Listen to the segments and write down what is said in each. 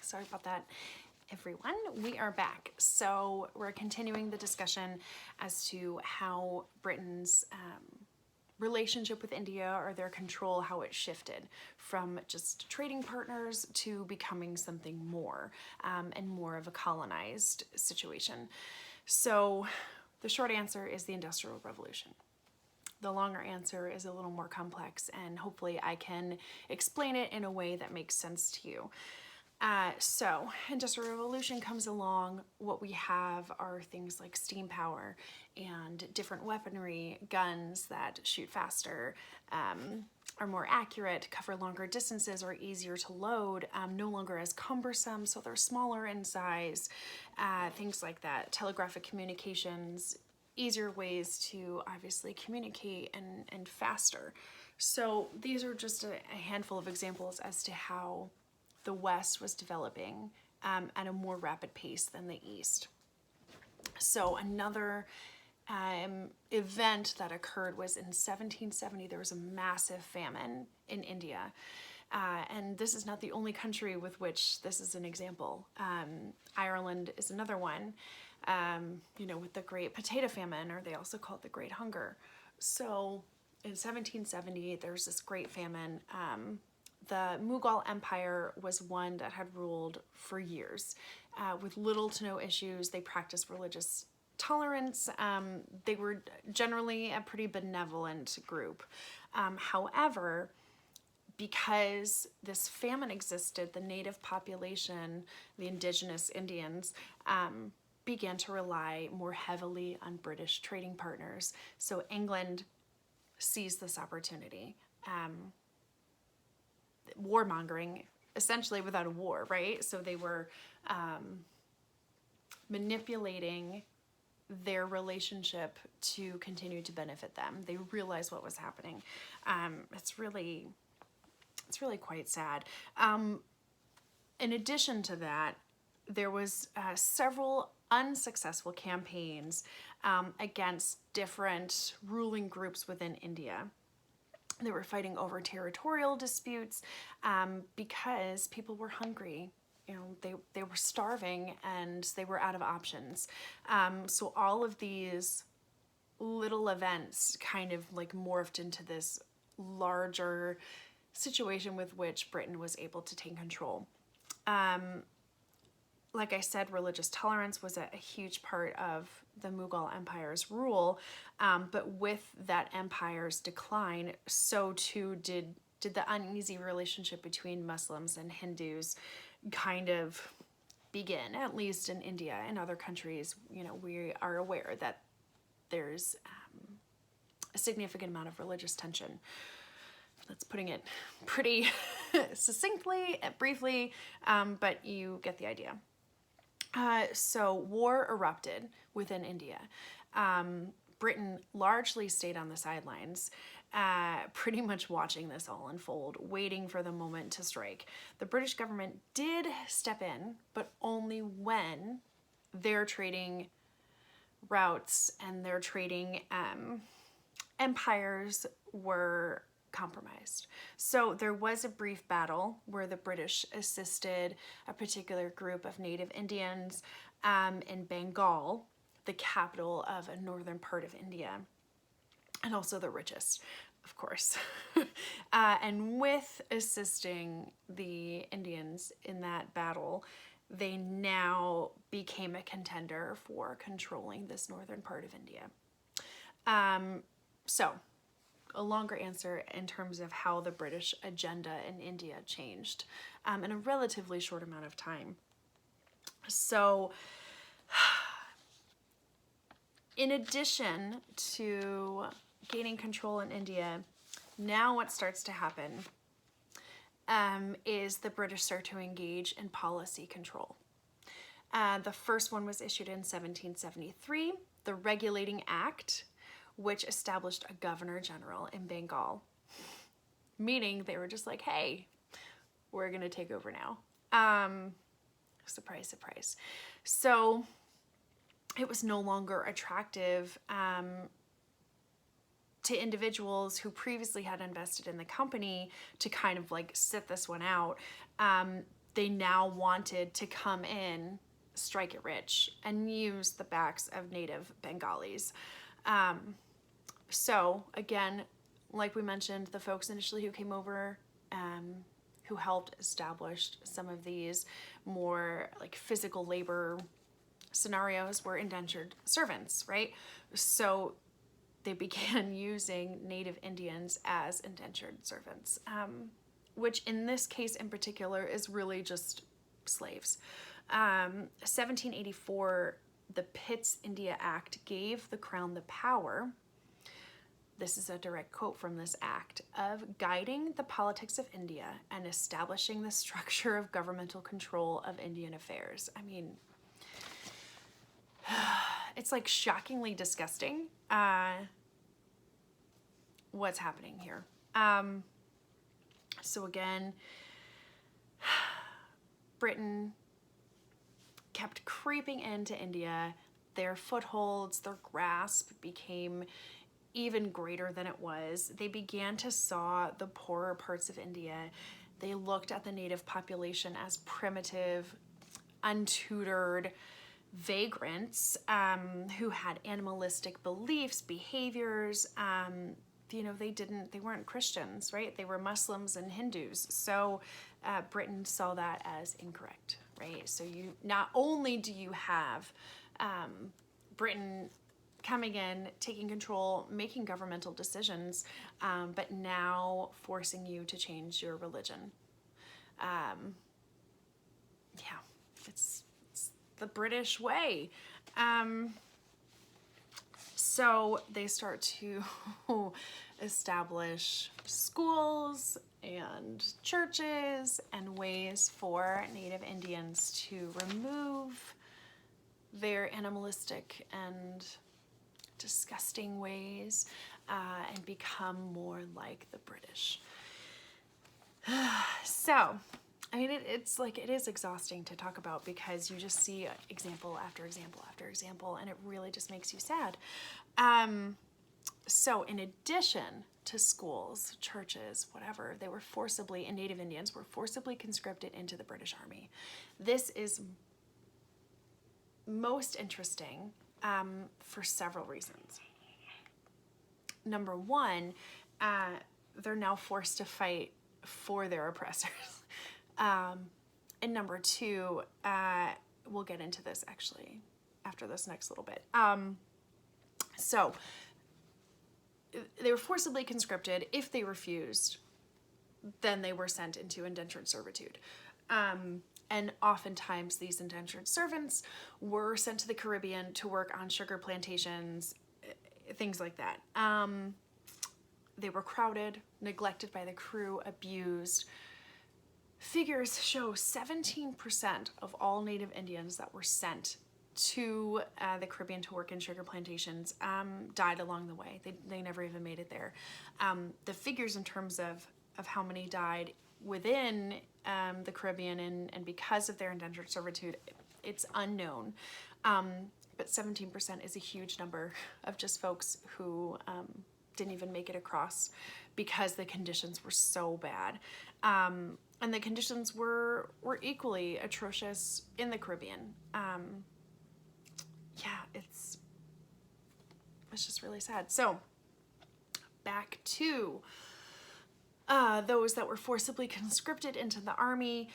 sorry about that, everyone. We are back. So we're continuing the discussion as to how Britain's relationship with India, or their control, how it shifted from just trading partners to becoming something more, and more of a colonized situation. So the short answer is the Industrial Revolution. The longer answer is a little more complex, and hopefully I can explain it in a way that makes sense to you. So Industrial Revolution comes along. What we have are things like steam power and different weaponry, guns that shoot faster, are more accurate, cover longer distances, are easier to load, no longer as cumbersome, so they're smaller in size, things like that. Telegraphic communications, easier ways to obviously communicate, and faster. So these are just a handful of examples as to how the West was developing at a more rapid pace than the East. So another event that occurred was in 1770. There was a massive famine in India. And this is not the only country with which this is an example. Ireland is another one, with the Great Potato Famine, or they also call it the Great Hunger. So in 1770, there's this great famine. The Mughal Empire was one that had ruled for years with little to no issues. They practiced religious tolerance. They were generally a pretty benevolent group. However, because this famine existed, the native population, the indigenous Indians, began to rely more heavily on British trading partners. So England seized this opportunity. Warmongering, essentially without a war, right? So they were manipulating their relationship to continue to benefit them. They realized what was happening. It's really quite sad. In addition to that, there was several unsuccessful campaigns against different ruling groups within India. They were fighting over territorial disputes because people were hungry. They were starving and they were out of options. So all of these little events kind of like morphed into this larger situation with which Britain was able to take control. Like I said, religious tolerance was a huge part of the Mughal Empire's rule, but with that empire's decline, so too did the uneasy relationship between Muslims and Hindus kind of begin, at least in India. In other countries, we are aware that there's a significant amount of religious tension. That's putting it pretty succinctly, briefly, but you get the idea. So war erupted within India. Britain largely stayed on the sidelines, pretty much watching this all unfold, waiting for the moment to strike. The British government did step in, but only when their trading routes and their trading empires were compromised. So there was a brief battle where the British assisted a particular group of native Indians in Bengal, the capital of a northern part of India, and also the richest, of course. And with assisting the Indians in that battle, they now became a contender for controlling this northern part of India. So a longer answer in terms of how the British agenda in India changed in a relatively short amount of time. So in addition to gaining control in India, now what starts to happen is the British start to engage in policy control. The first one was issued in 1773, the Regulating Act, which established a governor general in Bengal, meaning they were just like, hey, we're gonna take over now. Surprise, surprise. So it was no longer attractive to individuals who previously had invested in the company to kind of like sit this one out. they now wanted to come in, strike it rich, and use the backs of native Bengalis. So again, like we mentioned, the folks initially who came over, who helped establish some of these more like physical labor scenarios were indentured servants, right? So they began using native Indians as indentured servants, which in this case in particular is really just slaves. 1784, the Pitt's India Act gave the crown the power, this is a direct quote from this act, of guiding the politics of India and establishing the structure of governmental control of Indian affairs. I mean, it's like shockingly disgusting what's happening here. So again, Britain kept creeping into India. Their footholds, their grasp became even greater than it was. They began to saw the poorer parts of India. They looked at the native population as primitive, untutored vagrants who had animalistic beliefs, behaviors. They weren't Christians, right? They were Muslims and Hindus. So Britain saw that as incorrect, right? So you not only do you have Britain coming in, taking control, making governmental decisions, but now forcing you to change your religion. It's the British way. So they start to establish schools and churches and ways for Native Indians to remove their animalistic and disgusting ways and become more like the British. So, I mean, it is exhausting to talk about because you just see example after example after example, and it really just makes you sad. So in addition to schools, churches, whatever, and Native Indians were forcibly conscripted into the British Army. This is most interesting for several reasons. Number one, they're now forced to fight for their oppressors. And number two, we'll get into this actually after this next little bit. So they were forcibly conscripted. If they refused, then they were sent into indentured servitude. And oftentimes these indentured servants were sent to the Caribbean to work on sugar plantations, things like that. They were crowded, neglected by the crew, abused. Figures show 17% of all Native Indians that were sent to the Caribbean to work in sugar plantations died along the way. They never even made it there. The figures in terms of how many died within the Caribbean and because of their indentured servitude, it's unknown. But 17% is a huge number of just folks who didn't even make it across because the conditions were so bad. And the conditions were equally atrocious in the Caribbean. It's just really sad. So back to those that were forcibly conscripted into the army,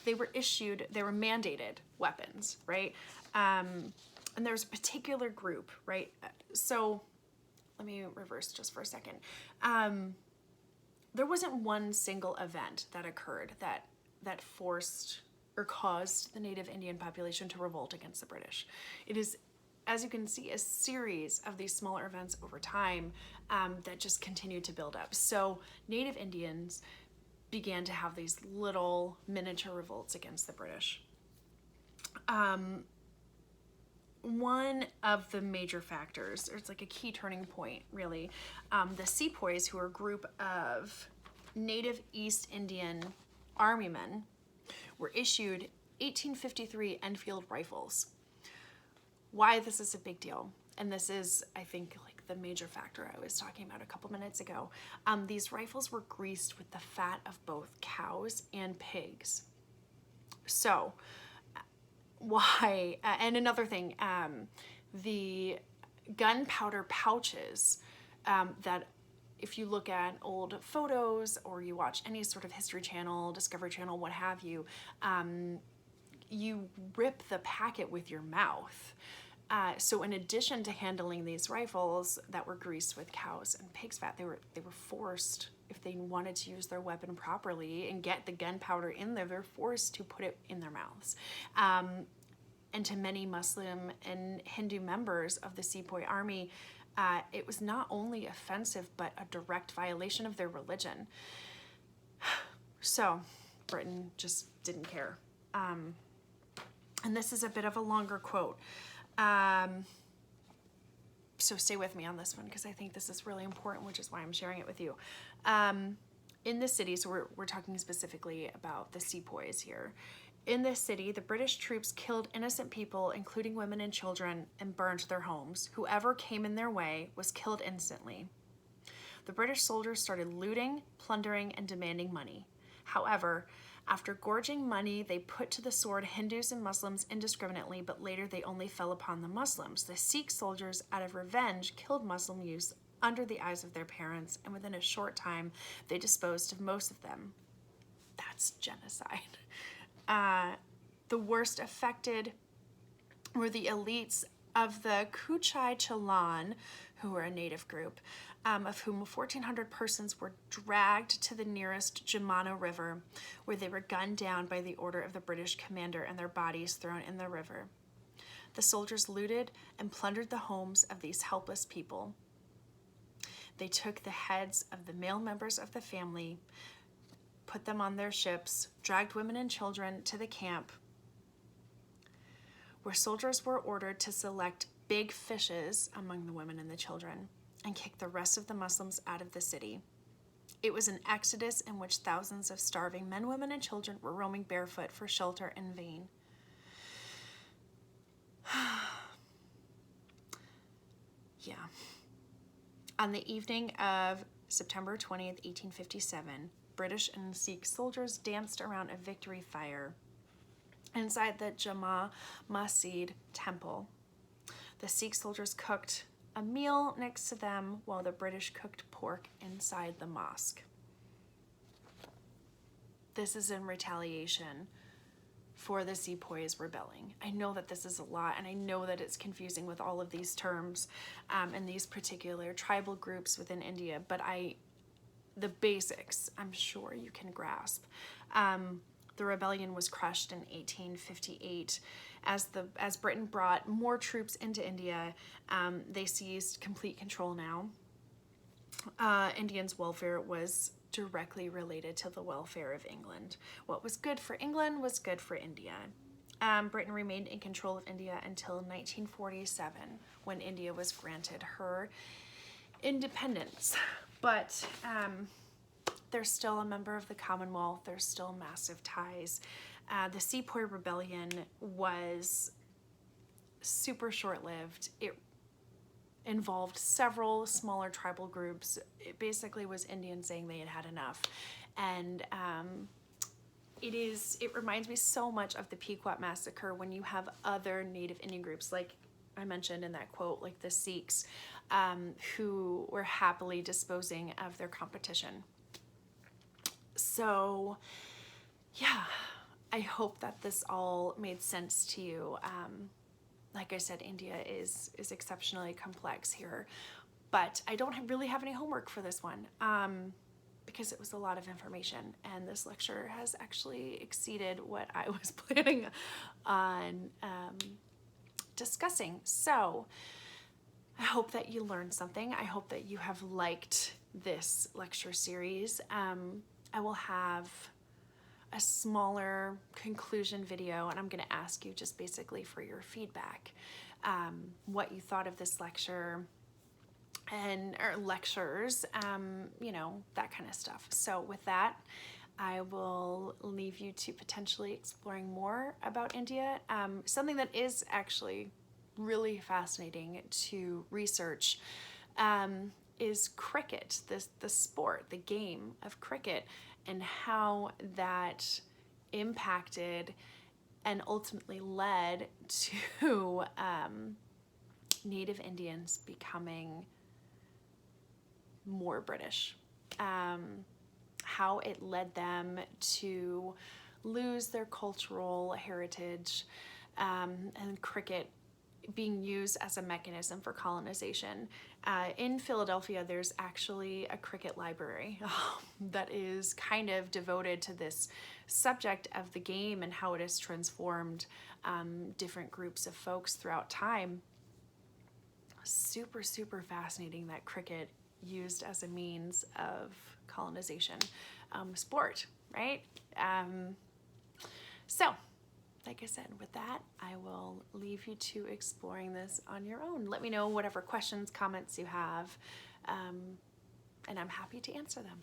they were mandated weapons, right? And there was a particular group, right? So let me reverse just for a second. There wasn't one single event that occurred that forced or caused the Native Indian population to revolt against the British. It is, as you can see, a series of these smaller events over time that just continued to build up. So Native Indians began to have these little miniature revolts against the British. One of the major factors, or it's like a key turning point, really, the Sepoys, who are a group of Native East Indian Army men, were issued 1853 Enfield rifles. Why this is a big deal, and this is, I think, like the major factor I was talking about a couple minutes ago. These rifles were greased with the fat of both cows and pigs. So why, and another thing, the gunpowder pouches that if you look at old photos or you watch any sort of History Channel, Discovery Channel, what have you, you rip the packet with your mouth. So in addition to handling these rifles that were greased with cows and pig's fat, they were forced, if they wanted to use their weapon properly and get the gunpowder in there, they're forced to put it in their mouths. And to many Muslim and Hindu members of the Sepoy army, it was not only offensive, but a direct violation of their religion. So Britain just didn't care. And this is a bit of a longer quote. So stay with me on this one because I think this is really important, which is why I'm sharing it with you. In the city, so we're talking specifically about the Sepoys here. In this city, the British troops killed innocent people, including women and children, and burned their homes. Whoever came in their way was killed instantly. The British soldiers started looting, plundering, and demanding money. However, after gorging money, they put to the sword Hindus and Muslims indiscriminately, but later they only fell upon the Muslims. The Sikh soldiers, out of revenge, killed Muslim youths under the eyes of their parents, and within a short time, they disposed of most of them. That's genocide. The worst affected were the elites of the Kuchai Chalan, who were a native group, of whom 1,400 persons were dragged to the nearest Jamana River, where they were gunned down by the order of the British commander and their bodies thrown in the river. The soldiers looted and plundered the homes of these helpless people. They took the heads of the male members of the family, put them on their ships, dragged women and children to the camp, where soldiers were ordered to select big fishes among the women and the children and kick the rest of the Muslims out of the city. It was an exodus in which thousands of starving men, women, and children were roaming barefoot for shelter in vain. Yeah. On the evening of September 20th, 1857, British and Sikh soldiers danced around a victory fire inside the Jama Masjid temple. The Sikh soldiers cooked a meal next to them while the British cooked pork inside the mosque. This is in retaliation for the Sepoys rebelling. I know that this is a lot, and I know that it's confusing with all of these terms and these particular tribal groups within India, but the basics, I'm sure you can grasp. The rebellion was crushed in 1858. As Britain brought more troops into India, they seized complete control now. Indians' welfare was directly related to the welfare of England. What was good for England was good for India. Britain remained in control of India until 1947, when India was granted her independence. But they're still a member of the Commonwealth. There's still massive ties. The Sepoy Rebellion was super short-lived. It involved several smaller tribal groups. It basically was Indians saying they had had enough. And it reminds me so much of the Pequot Massacre when you have other Native Indian groups, like I mentioned in that quote, like the Sikhs, who were happily disposing of their competition. So, yeah, I hope that this all made sense to you. Like I said, India is exceptionally complex here, but I don't really have any homework for this one because it was a lot of information, and this lecture has actually exceeded what I was planning on discussing. So I hope that you learned something. I hope that you have liked this lecture series. I will have a smaller conclusion video, and I'm going to ask you just basically for your feedback, what you thought of this lecture or lectures, you know, that kind of stuff. So with that, I will leave you to potentially exploring more about India. Something that is actually really fascinating to research is cricket, the sport, the game of cricket, and how that impacted and ultimately led to Native Indians becoming more British. How it led them to lose their cultural heritage, and cricket being used as a mechanism for colonization. In Philadelphia, there's actually a cricket library that is kind of devoted to this subject of the game and how it has transformed different groups of folks throughout time. Super, super fascinating that cricket used as a means of colonization sport, right? So, like I said, with that, I will leave you to exploring this on your own. Let me know whatever questions, comments you have, and I'm happy to answer them.